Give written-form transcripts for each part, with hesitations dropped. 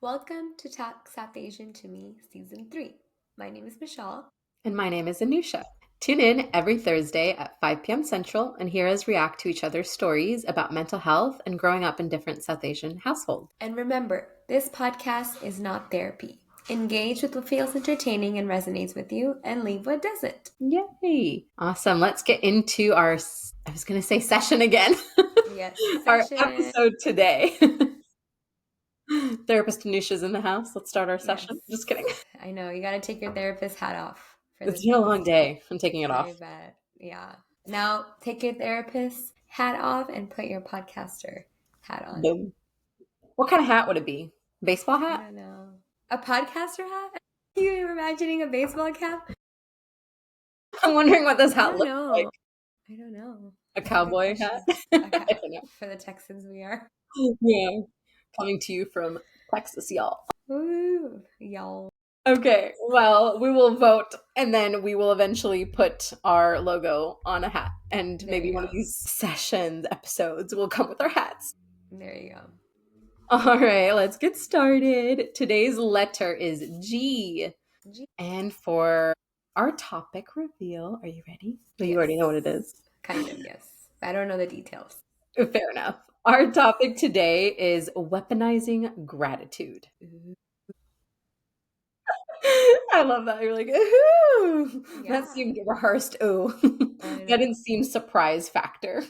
Welcome to Talk South Asian to Me Season 3. My name is Michelle. And my name is Anusha. Tune in every Thursday at 5 p.m. Central and hear us react to each other's stories about mental health and growing up in different South Asian households. And remember, this podcast is not therapy. Engage with what feels entertaining and resonates with you, and leave what doesn't. Yay! Awesome. Let's get into our, I was going to say session again, Yes, our session. episode today. Therapist Anusha's in the house. Let's start our session. Yes. Just kidding. I know, you gotta take your therapist hat off for It's this been a long episode. day. I'm taking it I off. bet. Yeah. Now, take your therapist hat off and put your podcaster hat on. Boom. What kind of hat would it be? Baseball I hat? don't know. A podcaster hat? You imagining a baseball cap? I'm wondering what this I hat don't looks like. know. I don't know. A That's a good cowboy hat? question. I Okay. don't know. For the Texans we are. Yeah. Coming to you from Texas, y'all. Ooh, y'all. Okay, well, we will vote and then we will eventually put our logo on a hat. And There maybe you one go. of these sessions, episodes will come with our hats. There you go. All right, let's get started. Today's letter is G. G- And for our topic reveal, are you ready? Well, you yes. already know what it is. Kind of, yes. I don't know the details. Fair enough. Our topic today is weaponizing gratitude. Ooh, I love that. You're like, ooh. That yeah. seemed rehearsed. Ooh. I That know. didn't seem surprise factor.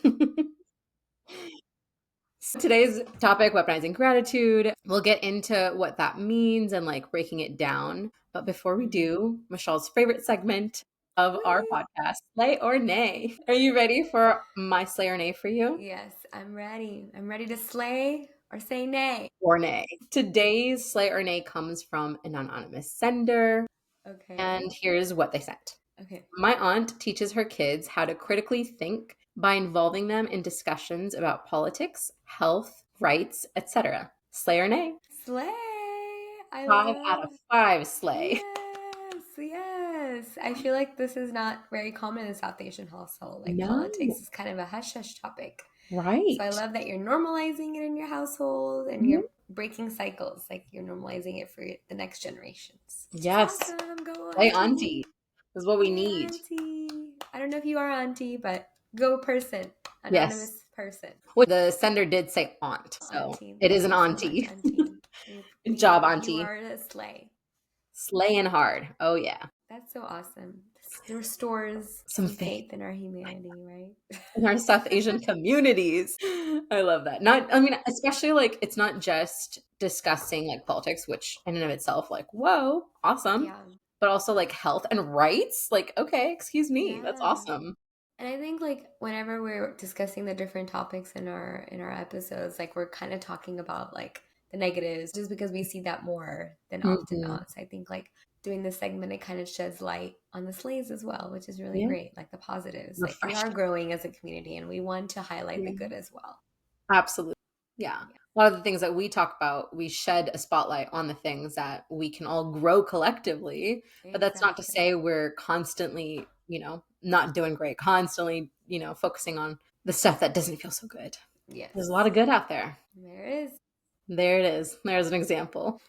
So today's topic, weaponizing gratitude. We'll get into what that means and like breaking it down. But before we Mhm. do, Michelle's favorite segment of our Woo. podcast, Slay or Nay. Are you ready for my slay or nay for you? Yes, I'm ready. I'm ready to slay or say nay. Or nay. Today's slay or nay comes from an anonymous sender. Okay. And here's what they sent. Okay. My aunt teaches her kids how to critically think by involving them in discussions about politics, health, rights, etc. Slay or nay? Slay. I 5 out of 5 slay. Yes, yes. I feel like this is not very common in South Asian household. Like No, politics is kind of a hush hush topic. So I right. love that you're normalizing it in your household and Mhm. you're breaking cycles. Like you're normalizing it for the next generations, which is Yes. awesome. Go Slay auntie. auntie is what we Yeah, need. auntie. I don't know if you are auntie, but go person, Yes. anonymous person. Well, the sender did say aunt, so Auntie. it is an Thank you so much, auntie. auntie. Good job, You auntie. are a slay. Slaying hard. Oh, yeah. That's so awesome. This restores Some some faith faith in our humanity, right? in our South Asian communities. I love that. Not, I mean, especially like it's not just discussing like politics, which in and of itself, like, whoa, awesome. Yeah. But also like health and rights. Like, okay, excuse me. That's Yeah. awesome. And I think like whenever we're discussing the different topics in our episodes, like we're kind of talking about like the negatives just because we see that more than often Hmm. not. So I think like doing this segment it kind of sheds light on the slays as well, which is really Yeah. great. Like the positives. Like we are Refreshing. growing as a community and we want to highlight the Yeah. good as well. Absolutely. Yeah. Yeah. A lot of the things that we talk about, we shed a spotlight on the things that we can all grow collectively. But that's not to Exactly. say we're constantly, not doing great, constantly, focusing on the stuff that doesn't feel so good. There's a lot Yes. of good out there. There is. There it is. There's an example.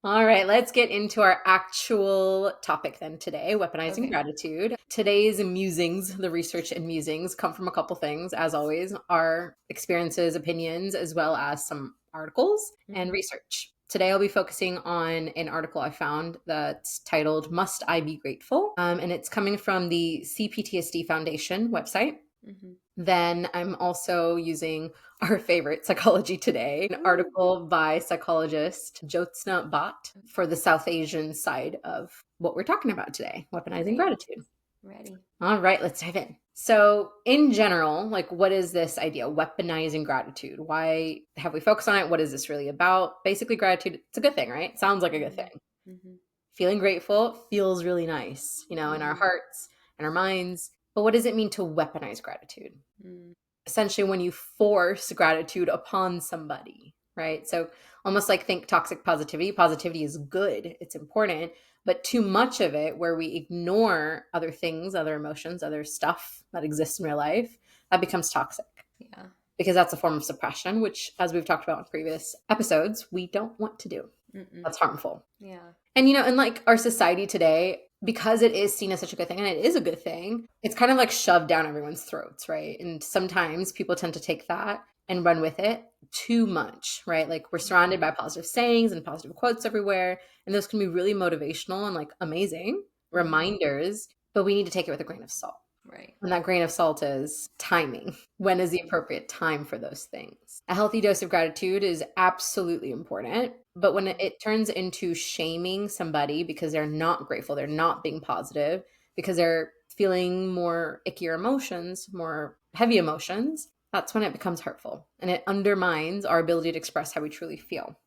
All right, let's get into our actual topic then today, weaponizing Okay. gratitude. Today's musings, the research and musings, come from a couple things, as always, our experiences, opinions, as well as some articles and Hmm. research. Today, I'll be focusing on an article I found that's titled Must I Be Grateful? And it's coming from the CPTSD Foundation website. Hmm. Then I'm also using our favorite Psychology Today, an Ooh. article by psychologist Jyotsna Bhatt for the South Asian side of what we're talking about today, weaponizing Great. gratitude. Ready. All right, let's dive in. So, in general, like what is this idea, weaponizing gratitude? Why have we focused on it? What is this really about? Basically, gratitude, it's a good thing, right? Sounds like a good Hmm. thing. Hmm. Feeling grateful feels really nice, in our Hmm. hearts and our minds. But what does it mean to weaponize gratitude? Mm. Essentially when you force gratitude upon somebody, right? So almost like think toxic positivity. Positivity is good, it's important, but too much of it where we ignore other things, other emotions, other stuff that exists in real life, that becomes toxic. Yeah. because that's a form of suppression, which, as we've talked about in previous episodes, we don't want to do. Mm-mm. That's harmful. Yeah. And, in like our society today, because it is seen as such a good thing, and it is a good thing, it's kind of like shoved down everyone's throats, right? And sometimes people tend to take that and run with it too much, right? Like we're surrounded by positive sayings and positive quotes everywhere, and those can be really motivational and like amazing reminders, but we need to take it with a grain of salt. Right. And that grain of salt is timing. When is the appropriate time for those things? A healthy dose of gratitude is absolutely important. But when it turns into shaming somebody because they're not grateful, they're not being positive, because they're feeling more ickier emotions, more heavy emotions, that's when it becomes hurtful. And it undermines our ability to express how we truly feel.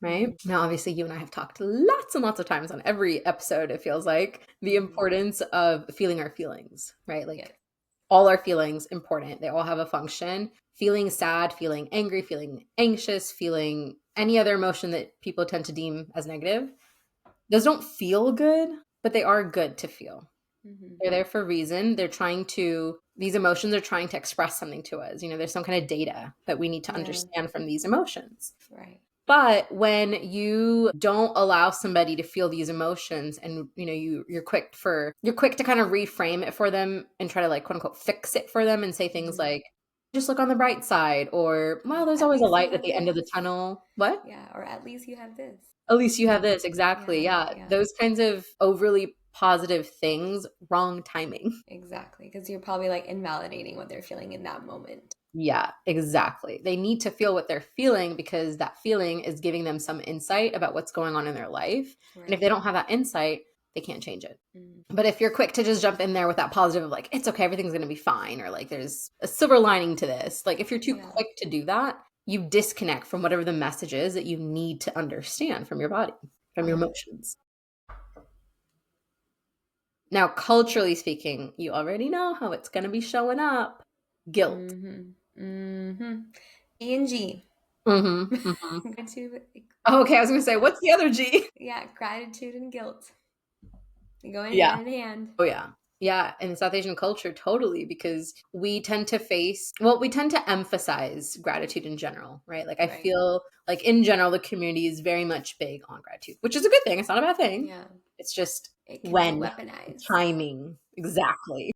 Right? Now, obviously, you and I have talked lots and lots of times on every episode, it feels like, the importance of feeling our feelings, right? Like Yes. all our feelings important. They all have a function. Feeling sad, feeling angry, feeling anxious, feeling any other emotion that people tend to deem as negative. Those don't feel good, but they are good to feel. They're there for a reason. These emotions are trying to express something to us. There's some kind of data that we need to Yeah. understand from these emotions. Right. But when you don't allow somebody to feel these emotions, and you're quick to kind of reframe it for them and try to like quote unquote fix it for them and say things like, just look on the bright side, or well, there's At always a least you light at have the end of the this. tunnel. What? Yeah. Or at least you have this. At least you have this. Exactly. Yeah. Yeah. Yeah. Those kinds of overly positive things, wrong timing. Exactly. Because you're probably like invalidating what they're feeling in that moment. Yeah, exactly. They need to feel what they're feeling because that feeling is giving them some insight about what's going on in their life. And if Right. they don't have that insight, they can't change it. Mm. But if you're quick to just jump in there with that positive of like, it's okay, everything's going to be fine, or like there's a silver lining to this, like if you're too Yeah. quick to do that, you disconnect from whatever the message is that you need to understand from your body, from your Yeah. emotions. Now, culturally speaking, you already know how it's going to be showing up. Guilt. E and G. Mm-hmm. Mm-hmm. Gratitude. Oh, okay, I was going to say, what's the other G? Yeah. Gratitude and guilt. They go in Yeah. hand in hand. Oh, yeah. Yeah. In South Asian culture, totally, because we tend to emphasize gratitude in general, right? Like, I Right. feel like in general, the community is very much big on gratitude, which is a good thing. It's not a bad thing. Yeah. It's just It can be when, weaponized. timing. Exactly.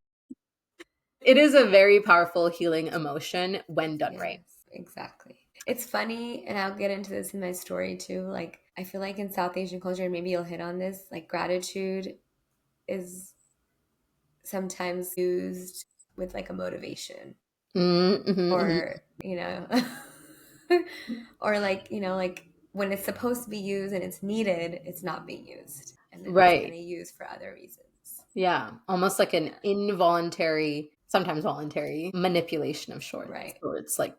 It is a very powerful healing emotion when done right. Yes, exactly. It's funny, and I'll get into this in my story too. Like, I feel like in South Asian culture, and maybe you'll hit on this, like, gratitude is sometimes used with like a motivation, Mm-hmm, mm-hmm. or, or like when it's supposed to be used and it's needed, it's not being used. And then it's kind Right. of used for other reasons. Yeah. Almost like an Yeah, involuntary, sometimes voluntary manipulation of sorts. right. So it's like,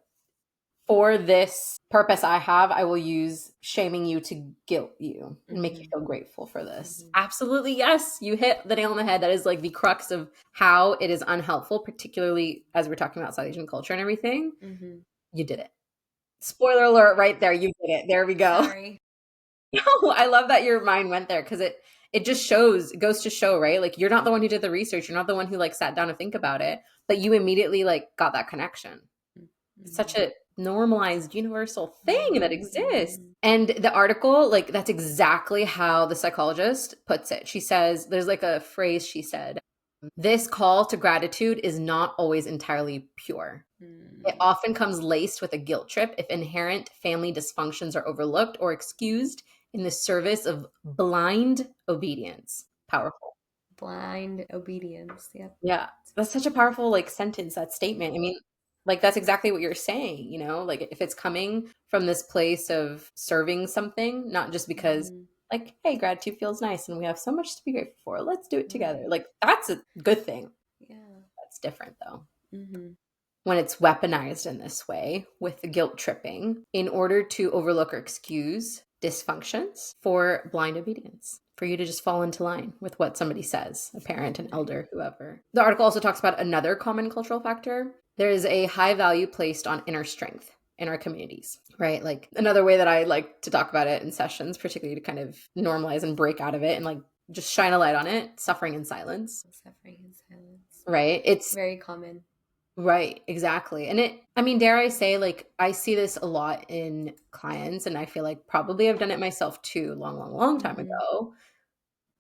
for this purpose I have, I will use shaming you to guilt you and make you Mm-hmm. feel grateful for this. Mm-hmm. Absolutely, yes. You hit the nail on the head. That is like the crux of how it is unhelpful, particularly as we're talking about South Asian culture and everything. Mm-hmm. You did it. Spoiler alert right there. You did it. There we go. Sorry. No, I love that your mind went there because it just shows, it goes to show, right? Like you're not the one who did the research. You're not the one who like sat down to think about it, but you immediately like got that connection. It's such Mm-hmm. a normalized universal thing that exists. Mm-hmm. And the article, like, that's exactly how the psychologist puts it. She says, there's like a phrase she said, this call to gratitude is not always entirely pure. It Mm-hmm. often comes laced with a guilt trip if inherent family dysfunctions are overlooked or excused in the service of blind obedience. Powerful. Blind obedience. Yep. Yeah. That's such a powerful like sentence, that statement. I mean, like that's exactly what you're saying, like if it's coming from this place of serving something, not just because Mm-hmm. like, hey, gratitude feels nice and we have so much to be grateful for. Let's do it together. Right. Like that's a good thing. Yeah. That's different though. Mm-hmm. When it's weaponized in this way with the guilt tripping in order to overlook or excuse dysfunctions for blind obedience, for you to just fall into line with what somebody says, a parent, an Right. elder, whoever. The article also talks about another common cultural factor. There is a high value placed on inner strength in our communities, right? Like another way that I like to talk about it in sessions, particularly to kind of normalize and break out of it and like just shine a light on it, suffering in silence, Suffering in silence. right? It's Very common. Right, exactly. And I mean, dare I say, like, I see this a lot in clients, and I feel like probably I've done it myself too, long, long, long time Hmm. ago.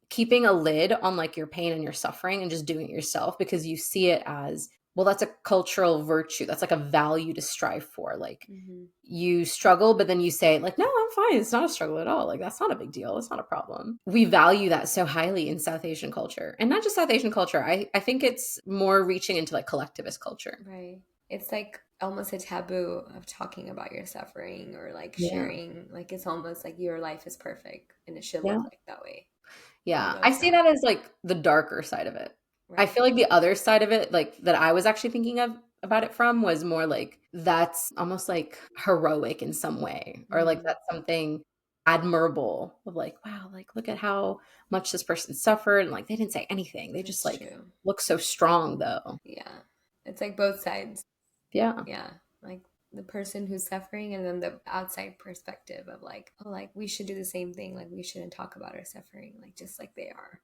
Keeping a lid on like your pain and your suffering and just doing it yourself because you see it as, well, that's a cultural virtue. That's like a value to strive for. Like, Hmm. you struggle, but then you say, like, no, I'm fine. It's not a struggle at all. Like, that's not a big deal. It's not a problem. We value that so highly in South Asian culture. And not just South Asian culture. I think it's more reaching into like collectivist culture. Right. It's like almost a taboo of talking about your suffering or like Yeah. sharing. Like it's almost like your life is perfect and it should Yeah. look like that way, even Yeah. though I it's see not. that as like the darker side of it. I Right. feel like the other side of it, like that I was actually thinking of about it from, was more like that's almost like heroic in some way, or like Hmm. that's something admirable of like, wow, like look at how much this person suffered. And like they didn't say anything. They just That's like true. look so strong though. Yeah. It's like both sides. Yeah. Yeah. Like the person who's suffering and then the outside perspective of like, oh, like we should do the same thing. Like we shouldn't talk about our suffering, like just like they are.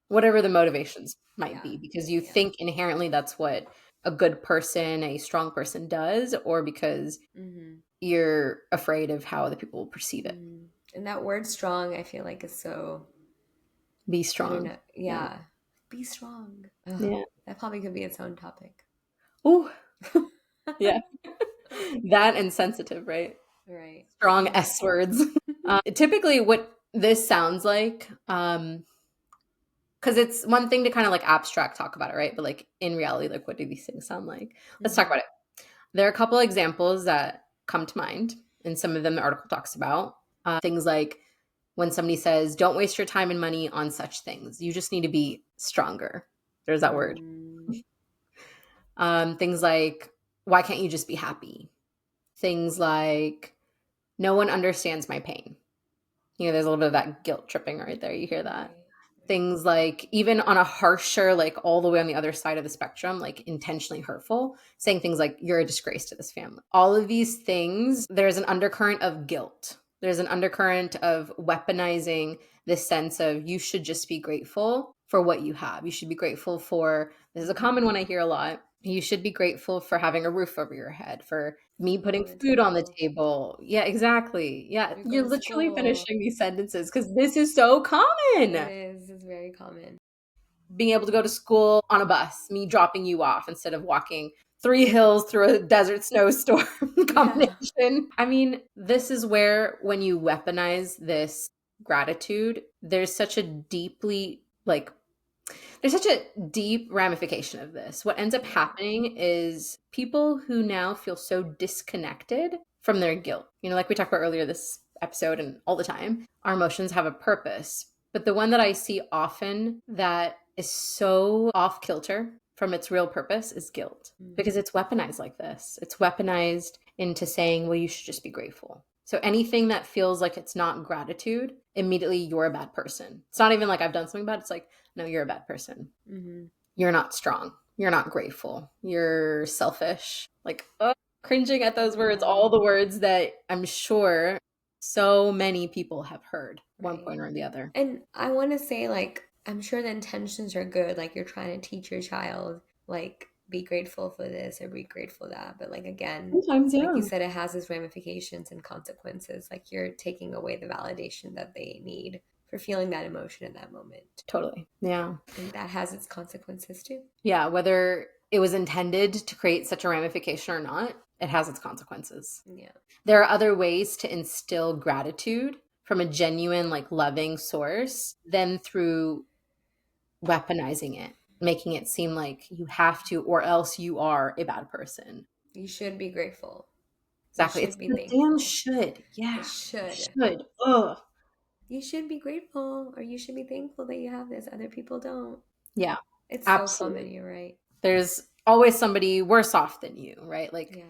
Whatever the motivations might Yeah. be, because you Yeah. think inherently that's what a good person, a strong person does, or because Hmm. you're afraid of how other people will perceive it. Hmm. And that word strong, I feel like is so, Be I don't strong. know. Yeah. Yeah. Be strong. Ugh, Yeah. that probably could be its own topic. Ooh, yeah. That and sensitive, right? Right. Strong Yeah. S words. Typically, what this sounds like, because it's one thing to kind of like abstract talk about it, right? But like in reality, like what do these things sound like? Let's talk Hmm. about it. There are a couple examples that come to mind, and some of them the article talks about. Things like when somebody says, "Don't waste your time and money on such things. You just need to be stronger." There's that word. Mm, Things like, "Why can't you just be happy?" Things like, "No one understands my pain." There's a little bit of that guilt tripping right there. You hear that. right. Right. Things like, even on a harsher, like all the way on the other side of the spectrum, like intentionally hurtful, saying things like, "You're a disgrace to this family." All of these things, there's an undercurrent of guilt. There's an undercurrent of weaponizing this sense of you should just be grateful for what you have. You should be grateful for, this is a Hmm. common one I hear a lot. You should be grateful for having a roof over your head, for me Food putting on the food on the table. table. Yeah, exactly. Yeah, We go you're to literally school. finishing these sentences because this is so It common. is. It's very common. Being able to go to school on a bus, me dropping you off instead of walking 3 hills through a desert snowstorm Yeah. combination. I mean, this is where when you weaponize this gratitude, there's such a deep ramification of this. What ends up Yeah. happening is people who now feel so disconnected from their guilt. Like we talked about earlier this episode and all the time, our emotions have a purpose. But the one that I see often that is so off kilter from its real purpose is guilt, because Hmm. it's weaponized like this. It's weaponized into saying, well, you should just be grateful. So anything that feels like it's not gratitude, immediately you're a bad person. It's not even like I've done something bad. It's like, no, you're a bad person. Hmm. You're not strong. You're not grateful. You're selfish. Like, oh, cringing at those words, all Yeah. the words that I'm sure so many people have heard one Right. point or the other. And I want to say, like, I'm sure the intentions are good. Like, you're trying to teach your child, like, be grateful for this or be grateful for that. But, like, again, Sometimes, like yeah. you said, it has its ramifications and consequences. Like, you're taking away the validation that they need for feeling that emotion in that moment. Totally. Yeah. And that has its consequences too. Yeah. Whether it was intended to create such a ramification or not, it has its consequences. Yeah. There are other ways to instill gratitude from a genuine, like loving source than through weaponizing it, making it seem like you have to, or else you are a bad person. You should be grateful. You Exactly. It's should be the damn thankful. should. It Yeah. should. Should. Ugh. You should be grateful or you should be thankful that you have this. Other people don't. Yeah. It's so common. Absolutely. You're right. There's always somebody worse off than you, right? Like Yeah.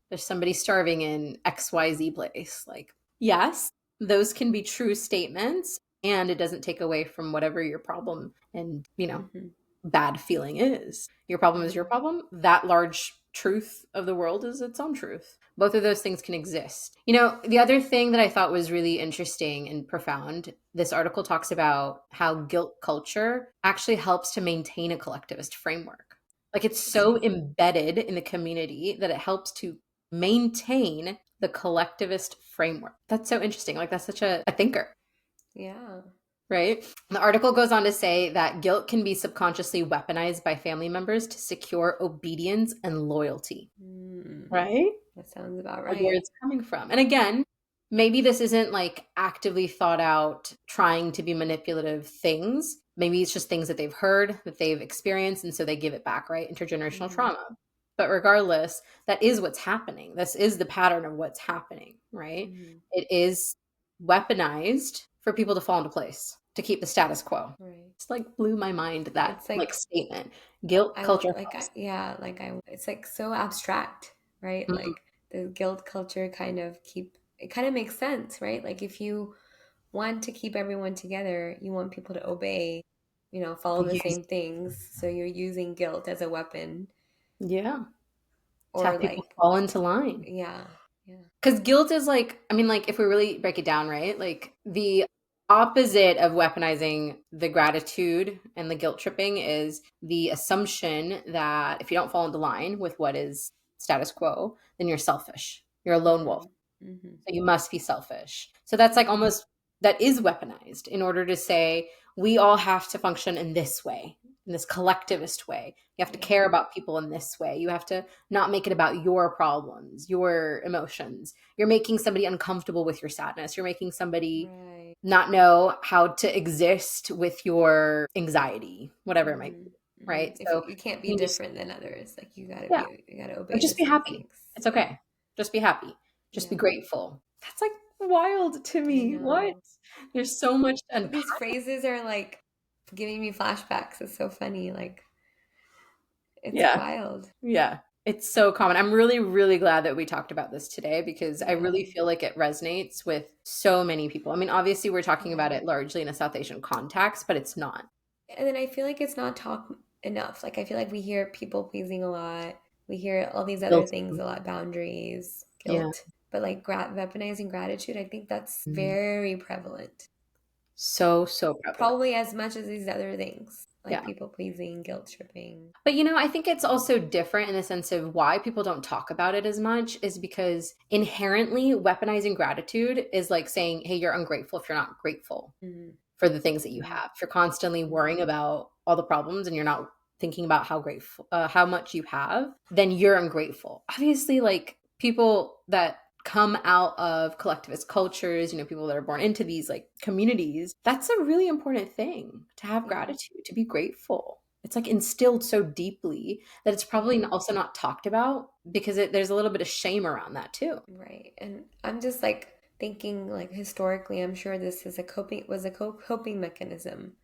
there's somebody starving in XYZ place. Like, yes, those can be true statements, and it doesn't take away from whatever your problem and, Hmm. bad feeling is. Your problem is your Hmm. problem. That large truth of the world is its own truth. Both of those things can exist. The other thing that I thought was really interesting and profound, this article talks about how guilt culture actually helps to maintain a collectivist framework. Like it's so embedded in the community that it helps to maintain the collectivist framework. That's so interesting. Like that's such a thinker, Yeah. right? The article goes on to say that guilt can be subconsciously weaponized by family members to secure obedience and loyalty, Mm, right? that sounds about Like where right. it's coming from. And again, maybe this isn't like actively thought out, trying to be manipulative things. Maybe it's just things that they've heard, that they've experienced, and so they give it back, right? Intergenerational Hmm. trauma. But regardless, that is what's happening. This is the pattern of what's happening, right? Hmm. It is weaponized for people to fall into place, to keep the status quo. Right. It's like blew my mind that It's like like statement. Guilt, culture, yeah, like it's like so abstract, right? mm, Like the guilt culture kind of it kind of makes sense, right? Like if you want to keep everyone together, you want people to obey, follow the use, same things. So you're using guilt as a weapon yeah, to or have people like, fall into line. yeah, yeah. Because guilt is like, I mean, like, if we really break it down, right? Like, the opposite of weaponizing the gratitude and the guilt tripping is the assumption that if you don't fall into line with what is status quo, then you're selfish. You're a lone wolf. Hmm. Hmm. So you must be selfish. So that's like Hmm. almost that is weaponized in order to say we all have to function in this way, in this collectivist way. You have to Yeah. care about people in this way. You have to not make it about your problems, your emotions. You're making somebody uncomfortable with your sadness. You're making somebody Right. not know how to exist with your anxiety, whatever it might Hmm. be. Hmm. Right. If So you can't be you just, different than others, like yeah, you gotta or obey the just be same happy. things. It's Yeah. okay. Just be happy. Just be Yeah. grateful. That's like wild to I me. What? know. There's so much to But unpack. these phrases are like giving me flashbacks. It's so funny. Like it's Yeah. wild. Yeah. It's so common. I'm really, really glad that we talked about this today because I Yeah. really feel like it resonates with so many people. I mean, obviously, we're talking about Yeah. it largely in a South Asian context, but it's not. And then I feel like it's not talked enough. Like I feel like we hear people pleasing a lot. We hear all these other Guilty. things a lot, boundaries, Yeah. guilt. But like weaponizing gratitude, I think that's Mhm. very prevalent. So, so prevalent. Probably as much as these other things, like Yeah. people pleasing, guilt tripping. But I think it's also different in the sense of why people don't talk about it as much is because inherently weaponizing gratitude is like saying, hey, you're ungrateful if you're not grateful Hmm. for the things that you Hmm. have. If you're constantly Hmm. worrying about all the problems and you're not thinking about how grateful, how much you have, then you're ungrateful. Obviously, like people that come out of collectivist cultures, people that are born into these like communities, that's a really important thing to have Yeah. gratitude, to be grateful. It's like instilled so deeply that it's probably Yeah. also not talked about because there's a little bit of shame around that too. Right. And I'm just like thinking like historically, I'm sure this is coping mechanism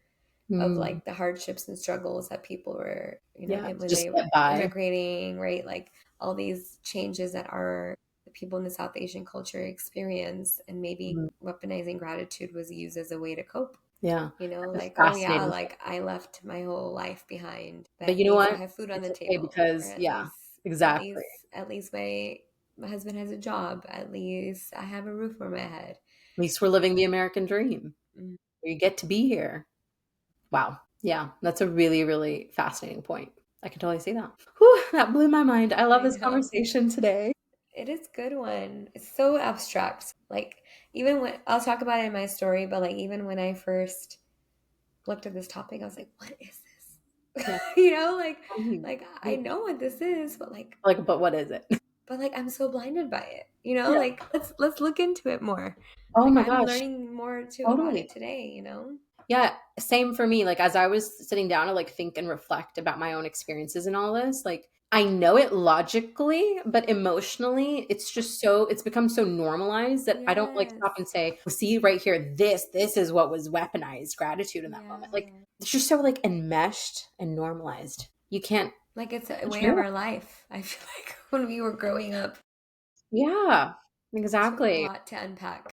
of Mm, like the hardships and struggles that people were, yeah, when just they get by. immigrating, right? Like all these changes that are the people in the South Asian culture experience, and maybe Mm, weaponizing gratitude was used as a way to cope. yeah, that's a Like, oh yeah, fascinating. like I left my whole life behind, but But at you know least I what? have food on It's the okay table, or because yeah, exactly. at least my husband has a job. At least I have a roof over my head. At least we're living the American dream. Mm, We get to be here. Wow. Yeah, that's a really, really fascinating point. I can totally see that. Whew, that blew my mind. I love I this know. conversation today. It is a good one. It's so abstract. Like even when I'll talk about it in my story, but like even when I first looked at this topic, I was like, what is this? Yeah. I mean, Like I know what this is, but like, but what is it? I'm so blinded by it. Yeah. Like let's look into it more. Oh Like my I'm gosh. learning more too about Totally. it today. Yeah, same for me. Like as I was sitting down to like think and reflect about my own experiences and all this, like I know it logically, but emotionally, it's become so normalized that I don't like Yes. stop and say, see right here, this is what was weaponized gratitude in that moment. Like Yeah. it's just so like enmeshed and normalized. You can't Like it's a way of ignore our life. I feel like when we were growing up, it. Yeah, took a exactly. lot to unpack.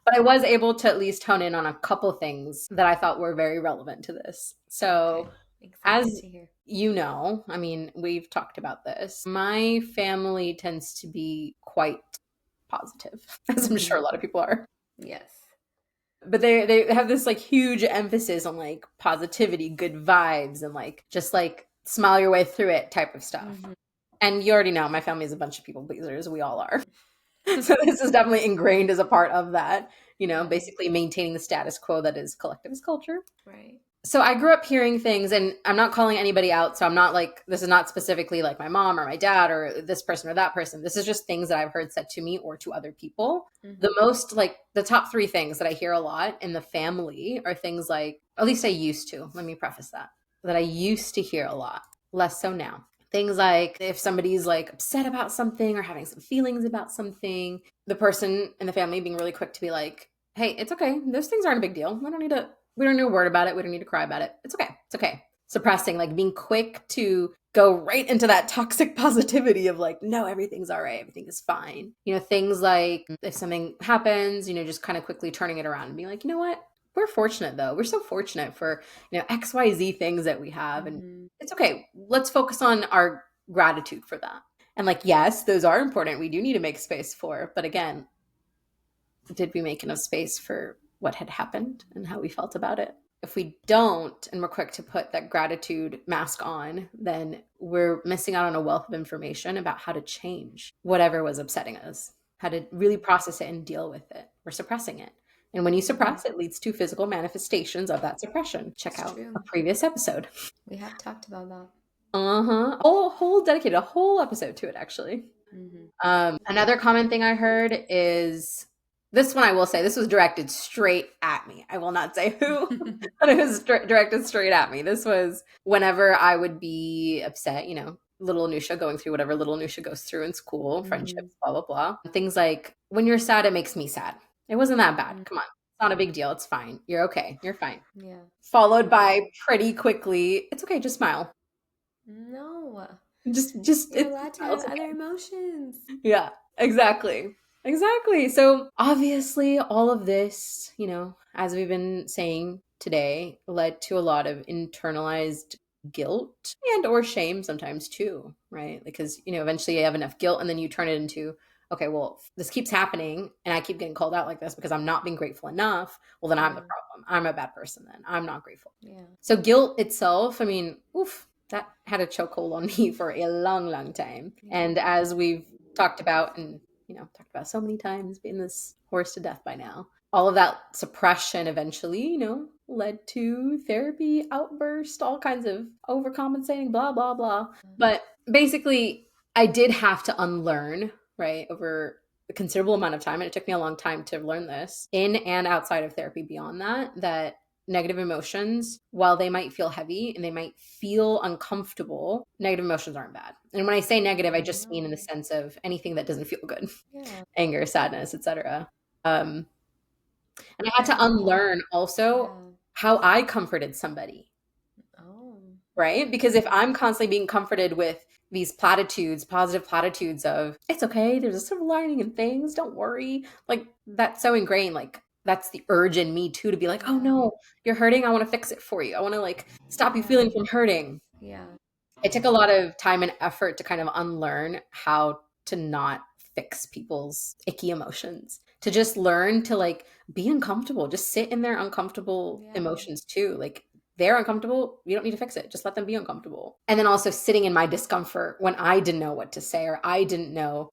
But I was able to at least hone in on a couple things that I thought were very relevant to this. So Okay. Excited as to hear. I mean, we've talked about this. My family tends to be quite positive, as I'm sure Hmm. a lot of people are. Yes. But they have this like huge emphasis on like positivity, good vibes, and like just like smile your way through it type of stuff. Hmm. And you already know my family is a bunch of people pleasers. We all are. So this is definitely ingrained as a part of that, Yeah. basically maintaining the status quo that is collectivist culture. Right. So I grew up hearing things, and I'm not calling anybody out. So I'm not like, this is not specifically like my mom or my dad or this person or that person. This is just things that I've heard said to me or to other people. The Hmm. most, like, the top three things that I hear a lot in the family are things like, at least I used to, let me preface that I used to hear a lot, less so now. Things like if somebody's like upset about something or having some feelings about something, the person in the family being really quick to be like, hey, it's okay. Those things aren't a big deal. We don't need a word about it. We don't need to cry about it. It's okay. It's okay. Suppressing, like being quick to go right into that toxic positivity of like, no, everything's all right. Everything is fine. Things like if something happens, just kind of quickly turning it around and being like, you know what? We're fortunate though. We're so fortunate for, XYZ things that we have. And Hmm. it's okay. Let's focus on our gratitude for that. And like, yes, those are important. We do need to make space for. But again, did we make enough space for what had happened and how we felt about it? If we don't, and we're quick to put that gratitude mask on, then we're missing out on a wealth of information about how to change whatever was upsetting us, how to really process it and deal with it. We're suppressing it. And when you Hmm. suppress, it leads to physical manifestations of that suppression. Check It's out a true. previous episode. We have talked about that. Uh-huh. Whole dedicated a whole episode to it, actually. Hmm. Another common thing I heard is this one. I will say this was directed straight at me. I will not say who, but it was directed straight at me. This was whenever I would be upset, little Nusha going through whatever little Nusha goes through in school, Hmm. friendships, blah, blah, blah. Things like, when you're sad, it makes me sad. It wasn't that bad. Come on. It's not a big deal. It's fine. You're okay. You're fine. Yeah. Followed by pretty quickly, it's okay. Just smile. No. You're It's allowed to smile. have It's other okay. emotions. Yeah, exactly. Exactly. So obviously, all of this, as we've been saying today, led to a lot of internalized guilt and or shame sometimes too, right? Because, eventually you have enough guilt and then you turn it into, okay, well, this keeps happening and I keep getting called out like this because I'm not being grateful enough. Well, then I'm the Yeah. problem. I'm a bad person then. I'm not grateful. Yeah. So guilt itself, I mean, oof, that had a chokehold on me for a long, long time. Yeah. And as we've talked about and, talked about so many times, being this horse to death by now, all of that suppression eventually, led to therapy, outburst, all kinds of overcompensating, blah, blah, blah. But basically, I did have to unlearn, right, over a considerable amount of time. And it took me a long time to learn this in and outside of therapy beyond that negative emotions, while they might feel heavy and they might feel uncomfortable, negative emotions aren't bad. And when I say negative, I just mean in the No. sense of anything that doesn't feel good, Yeah. anger, sadness, etc. Um, and I had to And unlearn also yeah. how I comforted somebody, Oh. right? Because if I'm constantly being comforted with these platitudes, positive platitudes of, it's okay, there's a silver lining in things, don't worry. Like, that's so ingrained. Like, that's the urge in me too to be like, oh Yeah. no, you're hurting. I want to fix it for you. I want to like stop you Yeah. feeling from hurting. Yeah. It took a lot of time and effort to kind of unlearn how to not fix people's icky emotions, to just learn to like be uncomfortable, just sit in their uncomfortable Yeah. emotions too. Like, they're uncomfortable, you don't need to fix it. Just let them be uncomfortable. And then also sitting in my discomfort when I didn't know what to say or I didn't know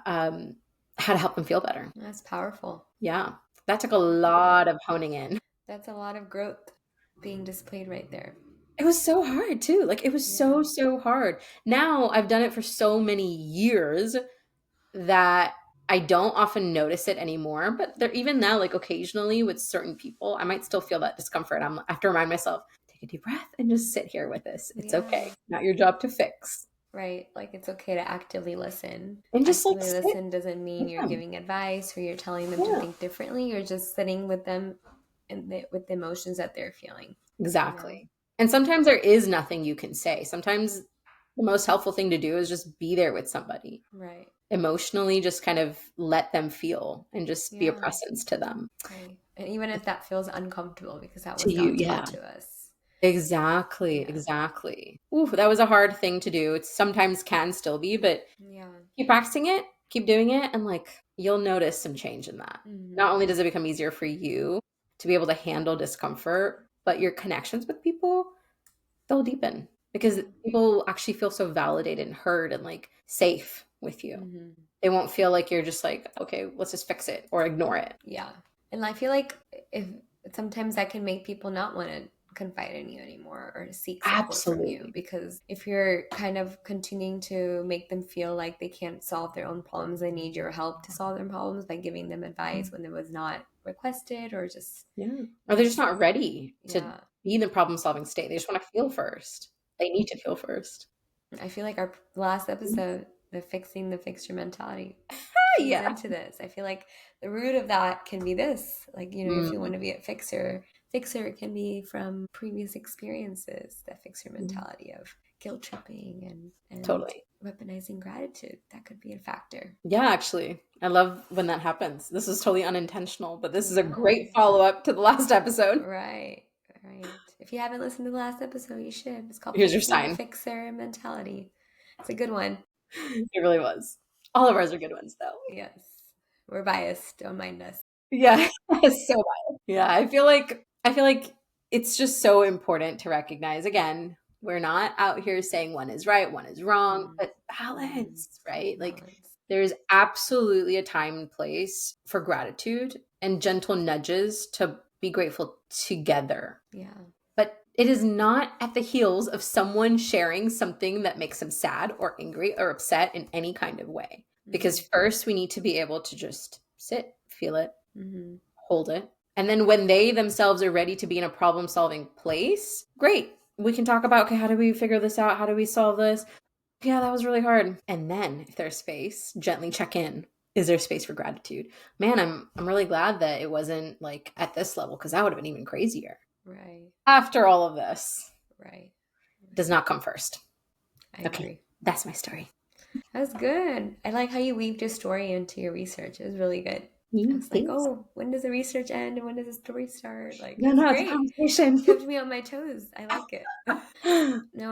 um, how to help them feel better. That's powerful. Yeah. That took a I like lot that. of honing in. That's a lot of growth being displayed right there. It was so hard too. Like, it was Yeah. so, so hard. Now I've done it for so many years that I don't often notice it anymore. But there, even now, like occasionally with certain people, I might still feel that discomfort. I have to remind myself, take a deep breath and just sit here with this. It's okay. Yeah. Not your job to fix. Right. Like it's okay to actively listen. And just like Actively sit listen doesn't mean with you're them. giving advice or you're telling them to Yeah, think differently. You're just sitting with them with the emotions that they're feeling, you know? exactly. And sometimes there is nothing you can say. Sometimes the most helpful thing to do is just be there with somebody. Right. Emotionally, just kind of let them feel and just be a Yeah. presence to them. Right. And even if that feels uncomfortable because that To was you, not taught yeah. to us. Exactly, Yeah. exactly. Ooh, that was a hard thing to do. It sometimes can still be, but Yeah. keep practicing it, keep doing it, and like you'll notice some change in that. Hmm. Not only does it become easier for you to be able to handle discomfort, but your connections with people, they'll deepen. because people actually feel so validated and heard and like safe with you. Hmm. They won't feel like you're just like, okay, let's just fix it or ignore it. Yeah. And I feel like if sometimes that can make people not want to confide in you anymore or seek support from you, Absolutely. because if you're kind of continuing to make them feel like they can't solve their own problems, they need your help to solve their problems by giving them advice when it was not requested, or just Yeah. Or they're just just not ready to yeah. be in the problem solving state. They just want to feel first. They need to feel first. I feel like our last episode, the fixing the fixture mentality, Ah, keys yeah. into this. I feel like the root of that can be this. Like, if you want Mm, to be a fixer can be from previous experiences, that fixer mm, mentality of guilt tripping and totally. weaponizing gratitude. That could be a factor. Yeah, actually. I love when that happens. This is totally unintentional, but this is a Yeah. great follow up to the last episode. Right. Right. If you haven't listened to the last episode, you should. It's called Here's your Fixing the sign. Fixer Mentality. It's a good one. It really was. All of ours are good ones, though. Yes. We're biased. Don't mind us. Yeah, it's so bad. Yeah, I feel like it's just so important to recognize again, we're not out here saying one is right, one is wrong, Mm. but Mm. balance, right? Like Balance. there's absolutely a time and place for gratitude and gentle nudges to be grateful together. Yeah. But it is not at the heels of someone sharing something that makes them sad or angry or upset in any kind of way. Because Mm-hmm. first, we need to be able to just sit, feel it, Mm-hmm. hold it. And then when they themselves are ready to be in a problem solving place, great. We can talk about, okay, how do we figure this out? How do we solve this? Yeah, that was really hard. And then if there's space, gently check in. Is there space for gratitude? Man, I'm really glad that it wasn't like at this level because that would have been even crazier. Right. After all of this, Right. does Right. not come first. I Okay, agree. that's my story. That was good. I like how you weaved your story into your research. It was really good. I was like, Thanks. oh, when does the research end and when does the story start? Like, No, it's no, it's a great. conversation. Kept me on my toes. I like it. No,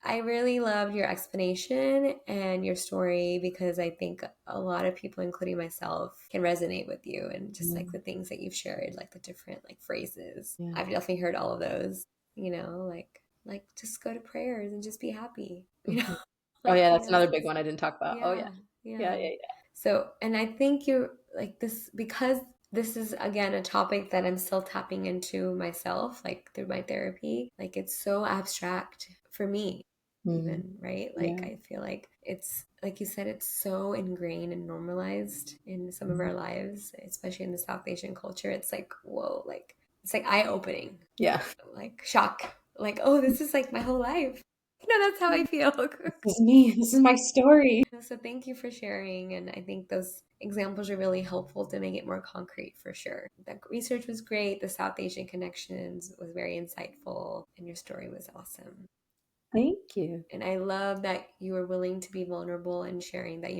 I really loved your explanation and your story, because I think a lot of people, including myself, can resonate with you, and just Yeah, like the things that you've shared, like the different like phrases. yeah. I've definitely heard all of those, like just go to prayers and just be happy, Mhm. Oh, like, yeah, that's another big one I didn't talk about. Oh, yeah. yeah, Yeah, yeah. yeah, So, and I think you're like this because this is again a topic that I'm still tapping into myself, like through my therapy. Like it's so abstract for me, yeah. even, right? Like Yeah. I feel like it's like you said, it's so ingrained and normalized in some of Mhm. our lives, especially in the South Asian culture. It's like, whoa, like it's like eye opening, Yeah. like shock, like, oh, this is like my whole life. No, that's how I feel. This is me. This is my story. So thank you for sharing. And I think those examples are really helpful to make it more concrete for sure. The research was great. The South Asian connections was very insightful. And your story was awesome. Thank you. And I love that you were willing to be vulnerable and sharing that,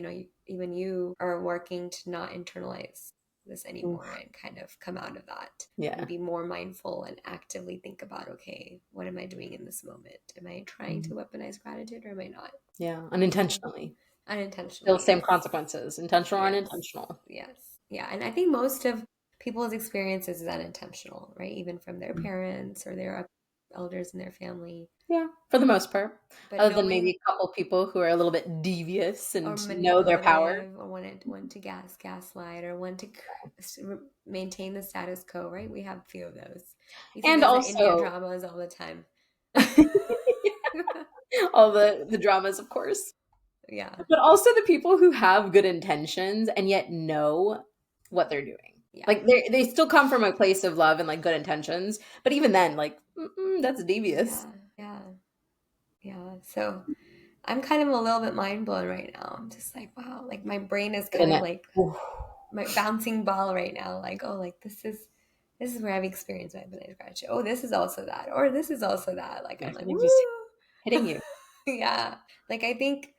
even you are working to not internalize this anymore Oof. and kind of come out of that and Yeah. be more mindful and actively think about, okay, what am I doing in this moment? Am I trying to Mhm. weaponize gratitude or am I not? Yeah. So Unintentionally. Still unintentionally, same yes. consequences. Intentional or Yes. unintentional. Yes. Yeah. And I think most of people's experiences is unintentional, right? Even from their Mhm. parents or their elders in their family. Yeah. For the most part. But Other than maybe knowing a couple people who are a little bit devious or and know their power. manipulative or want to gaslight or want to maintain the status quo, right? We have a few of those. We see And those in Indian also dramas all the time. all the dramas, of course. Yeah. But also the people who have good intentions and yet know what they're doing. Yeah. Like they still come from a place of love and like good intentions, but even then, like that's devious. Yeah. Yeah. Yeah. So I'm kind of a little bit mind blown right now. I'm just like, wow, like my brain is kind Isn't of it? like Oof. my bouncing ball right now. Like, oh, like this is where I've experienced my ability gratitude. Oh, this is also that, or this is also that. Like, Yeah, I'm like, everything's just hitting woo, you. yeah. Like, I think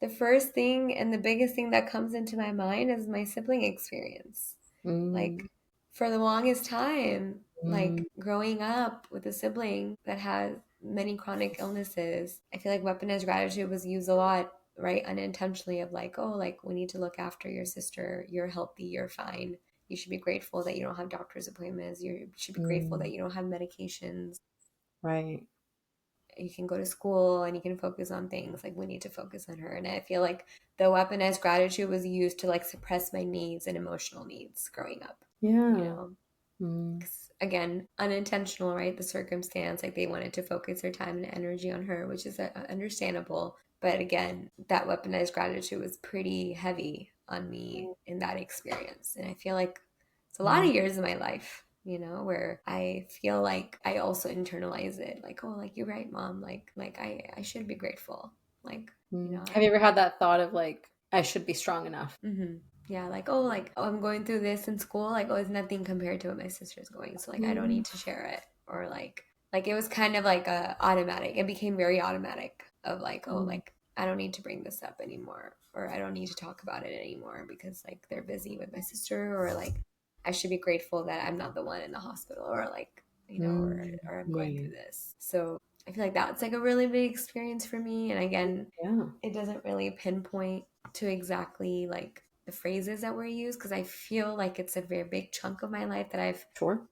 the first thing and the biggest thing that comes into my mind is my sibling experience. Mm, Like, for the longest time, mm, like growing up with a sibling that has many chronic illnesses, I feel like weaponized gratitude was used a lot, right? Unintentionally, of like, oh, like we need to look after your sister. You're healthy, you're fine. You should be grateful that you don't have doctor's appointments. You should be grateful mm, that you don't have medications. right. you can go to school and you can focus on things. Like we need to focus on her. And I feel like the weaponized gratitude was used to like suppress my needs and emotional needs growing up, you Yeah. know. Mm. 'Cause, again, unintentional, right? The circumstance, like they wanted to focus their time and energy on her, which is understandable. But again, that weaponized gratitude was pretty heavy on me in that experience. And I feel like it's a lot Mm. of years of my life, you know, where I feel like I also internalize it. Like, oh, like you're right, mom. Like I should be grateful. Like, you know, Mm. Have you ever had that thought of like, I should be strong enough? mm-hmm. Yeah, like, oh, I'm going through this in school. Like, oh, it's nothing compared to what my sister's going. So, like, I don't Mm. need to share it. Or, like it was kind of like a automatic. It became very automatic of like, oh, Mm. like, I don't need to bring this up anymore. Or I don't need to talk about it anymore because, like, they're busy with my sister. Or, like, I should be grateful that I'm not the one in the hospital. Or, like, you know, Mm. or I'm going through Right. this. So, I feel like that's like a really big experience for me. And again, Yeah. it doesn't really pinpoint to exactly like the phrases that were used because I feel like it's a very big chunk of my life that I've Sure.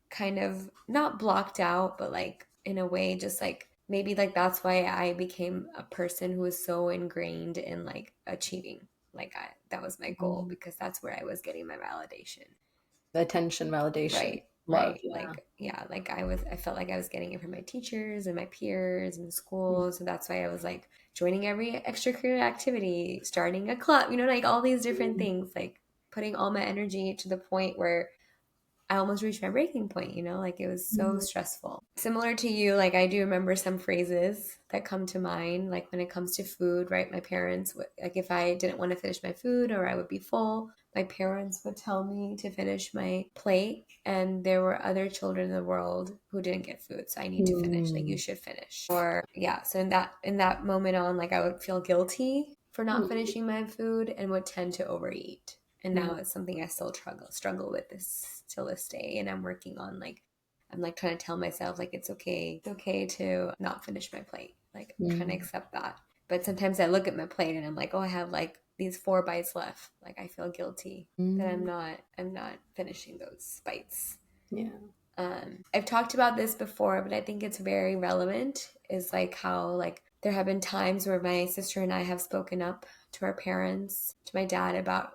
kind of not blocked out, but like in a way, just like maybe like that's why I became a person who was so ingrained in like achieving. Like that was my goal Mm. because that's where I was getting my validation. Attention, validation, Right, love. right. Yeah. Like, yeah, like I felt like I was getting it from my teachers and my peers in school. So that's why I was like joining every extracurricular activity, starting a club, you know, like all these different Mm. things, like putting all my energy to the point where I almost reached my breaking point, you know, like it was so Mm. stressful. Similar to you, like I do remember some phrases that come to mind, like when it comes to food, right? My parents would, like if I didn't want to finish my food or I would be full, my parents would tell me to finish my plate. And there were other children in the world who didn't get food. So I need to finish, like you Mm. should finish. Or yeah, so in that moment on, like I would feel guilty for not Mm. finishing my food and would tend to overeat, and Yeah. now it's something I still struggle with this till this day. And I'm working on like I'm like trying to tell myself like it's okay to not finish my plate. Like I'm trying to Mm. accept that. But sometimes I look at my plate and I'm like, oh, I have like these 4 bites left. Like I feel guilty that Mm. I'm not finishing those bites. Yeah. I've talked about this before, but I think it's very relevant. Is like how like there have been times where my sister and I have spoken up to our parents, to my dad about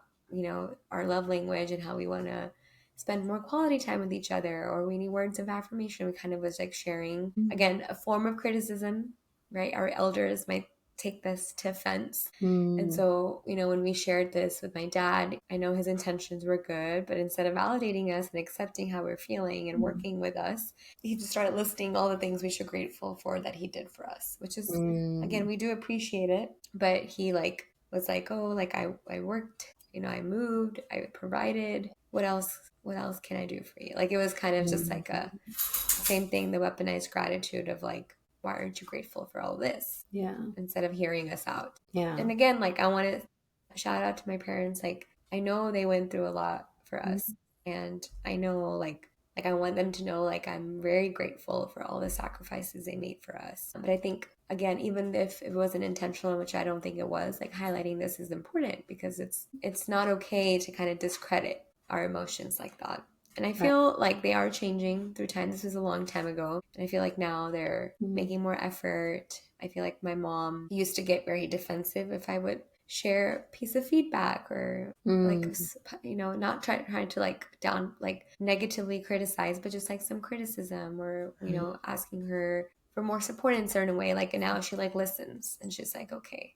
our love language and how we want to spend more quality time with each other, or we need words of affirmation. We kind of was like sharing Mm. again a form of criticism, right? Our elders might take this to offense, and Mm. so, when we shared this with my dad, I know his intentions were good, but instead of validating us and accepting how we're feeling and Mm. working with us, he just started listing all the things we should be grateful for that he did for us, which is, again, Mm. we do appreciate it. But he like was like, oh, like I worked, I moved, I provided. What else? What else can I do for you? Like it was kind of just Mm. like a same thing, the weaponized gratitude of like, why aren't you grateful for all this? Yeah. Instead of hearing us out. Yeah. And again, like I want to shout out to my parents. Like I know they went through a lot for Mm. us, and I know like I want them to know like I'm very grateful for all the sacrifices they made for us. But I think again, even if it wasn't intentional, which I don't think it was, like highlighting this is important because it's not okay to kind of discredit our emotions like that. And I Right. feel like they are changing through time. This was a long time ago. And I feel like now they're Mm. making more effort. I feel like my mom used to get very defensive if I would share a piece of feedback or like, Mm. not trying to like down, like negatively criticize, but just like some criticism or, Right. asking her for more support in a certain way. Like, and now she like listens and she's like, okay,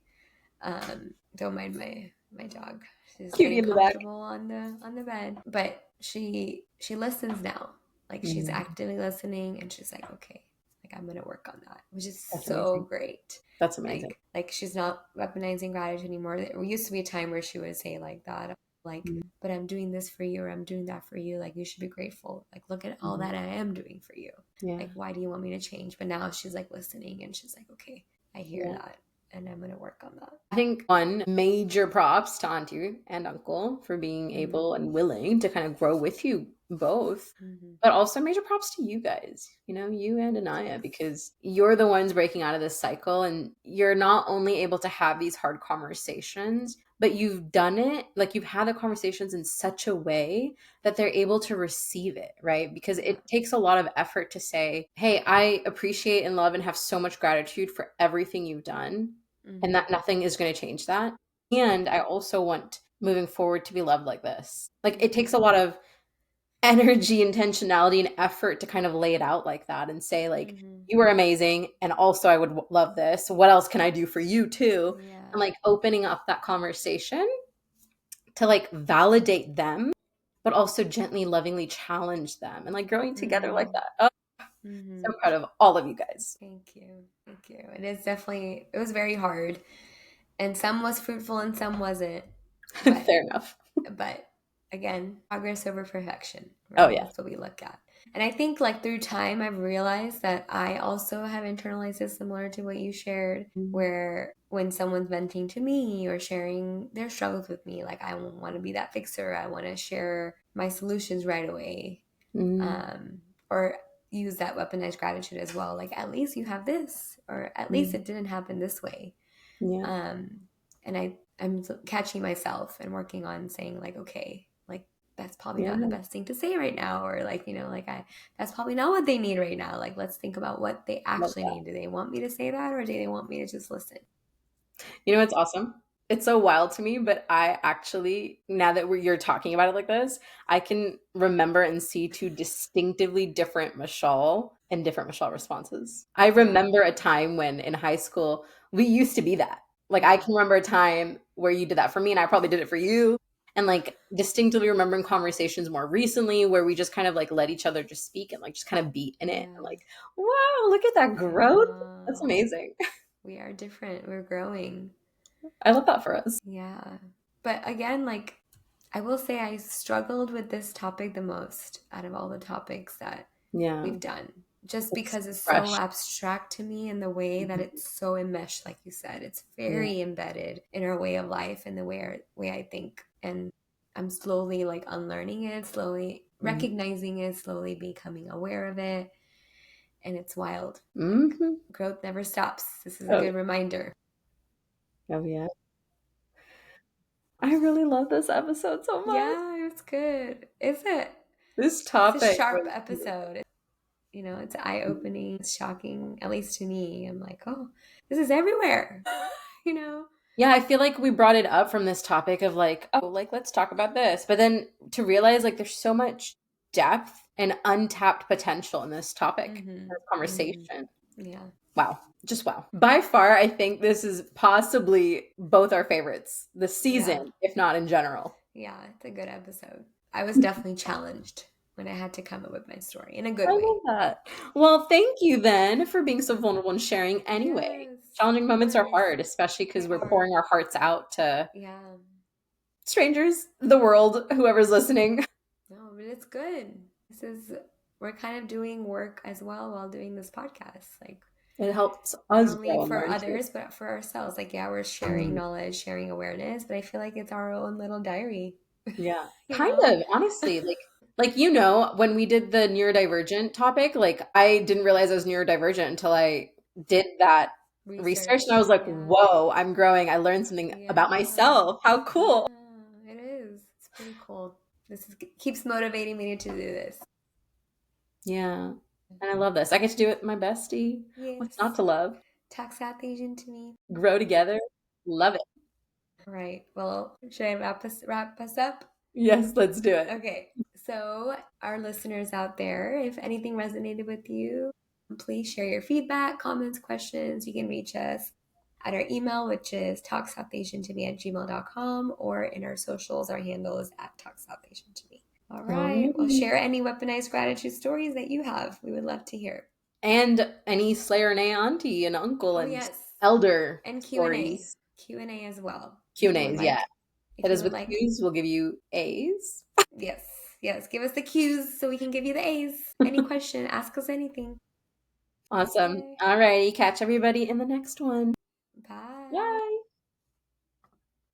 don't mind my dog. She's Cutie getting in the back. comfortable on the bed, but she listens now. Like she's Mm. actively listening, and she's like, okay, like I'm gonna work on that, which is That's so amazing. great. That's amazing. Like she's not weaponizing gratitude anymore. There used to be a time where she would say like that, like, Mm. but I'm doing this for you, or I'm doing that for you. Like you should be grateful. Like look at all Mhm. that I am doing for you. Yeah. Like why do you want me to change? But now she's like listening, and she's like, okay, I hear Yeah. that, and I'm gonna work on that. I think one major props to auntie and uncle for being Mm-hmm. able and willing to kind of grow with you both. Hmm. But also major props to you guys, you and Anaya, because you're the ones breaking out of this cycle, and you're not only able to have these hard conversations, but you've done it, like you've had the conversations in such a way that they're able to receive it, right? Because Yeah. it takes a lot of effort to say, hey, I appreciate and love and have so much gratitude for everything you've done, and Hmm. that nothing is going to change that. And I also want moving forward to be loved like this. Like it takes a Hmm. lot of energy, intentionality, and effort to kind of lay it out like that and say, like, Hmm. you are amazing. And also, I would love this. What else can I do for you too? And Yeah. like opening up that conversation to like validate them, but also gently, lovingly challenge them and like growing together like Hmm. that. Oh, Hmm. so proud of all of you guys. Thank you. Thank you. It was very hard. And some was fruitful and some wasn't. But Fair enough. but again, progress over perfection, Oh, right? yeah. That's what we look at. And I think like through time I've realized that I also have internalized this similar to what you shared, where when someone's venting to me or sharing their struggles with me, like I want to be that fixer. I want to share my solutions right away. Mm, Um, or use that weaponized gratitude as well. Like at least you have this, or at least mm, it didn't happen this way. yeah. um and I'm catching myself and working on saying like, okay, like that's probably Yeah. not the best thing to say right now, or like, like I that's probably not what they need right now. Like let's think about what they Love actually that. need. Do they want me to say that, or do they want me to just listen? You know what's awesome? It's so wild to me, but I actually, now that you're talking about it like this, I can remember and see two distinctively different Michelle and different Michelle responses. I Yeah. remember a time when in high school, we used to be that. Like, I Yeah. can remember a time where you did that for me, and I probably did it for you. And like, distinctively remembering conversations more recently where we just kind of like let each other just speak and like just kind of be in it. And Yeah. like, wow, look at that growth. Yeah. That's amazing. We are different, we're growing. I love that for us. Yeah. But again, like I will say I struggled with this topic the most out of all the topics that Yeah. we've done, just It's because it's so fresh. abstract to me, and the way that Mhm. it's so enmeshed, like you said, it's Yeah. very embedded in our way of life and the way I think. And I'm slowly like unlearning it, slowly Mhm. recognizing it, slowly becoming aware of it. And it's wild. Like Mhm. growth never stops. This is a Oh, good reminder. yeah. Oh, yeah. I really love this episode so much. Yeah, it's good. Is it? This It's a topic sharp was episode. It's eye-opening, it's shocking, at least to me. I'm like, oh, this is everywhere. you know yeah, I feel like we brought it up from this topic of like, oh, like let's talk about this. But then to realize like there's so much depth and untapped potential in this topic, Mm-hmm. this Mm-hmm. conversation. Yeah. Wow. Just wow. By far, I think this is possibly both our favorites this Yeah. season, if not in general. Yeah, it's a good episode. I was definitely challenged when I had to come up with my story in a I good love way. that. Well, thank you then for being so vulnerable and sharing anyway. Yes, Challenging of moments are course. hard, especially because They we're are. pouring our hearts out to Yeah. strangers, the world, whoever's listening. No, but it's good. We're kind of doing work as well while doing this podcast. Like, It helps not us only grow and for learn too. others, but for ourselves. Like, yeah, we're sharing Mm, knowledge, sharing awareness, but I feel like it's our own little diary, yeah, you kind know? of, honestly. Like when we did the neurodivergent topic, like I didn't realize I was neurodivergent until I did that research, and I Research. was like, Yeah. "Whoa, I'm growing. I learned something about Yeah. myself. How cool!" Yeah. It is. It's pretty cool. Keeps motivating me to do this. Yeah, and I love this. I get to do it with my bestie. What's not Yes. to love? Talk South Asian to me. Grow together. Love it. Right. Well, should I wrap us up? Yes, let's do it. Okay. So, our listeners out there, if anything resonated with you, please share your feedback, comments, questions. You can reach us at our email, which is talksouthasiontome@gmail.com, or in our socials, our handle is at talksouthasiontome. All right. Well, Alrighty. share any weaponized gratitude stories that you have. We would love to hear. And any Slayer and auntie and uncle Oh, and yes. elder And Q&A. stories. Q&A as well. If you would Q&As, yeah. like, if Hit you us would with like, Q's, we'll give you A's. yes. Yes, give us the cues so we can give you the A's. Any question, ask us anything. Awesome. Okay. Alrighty, catch everybody in the next one. Bye. Yay!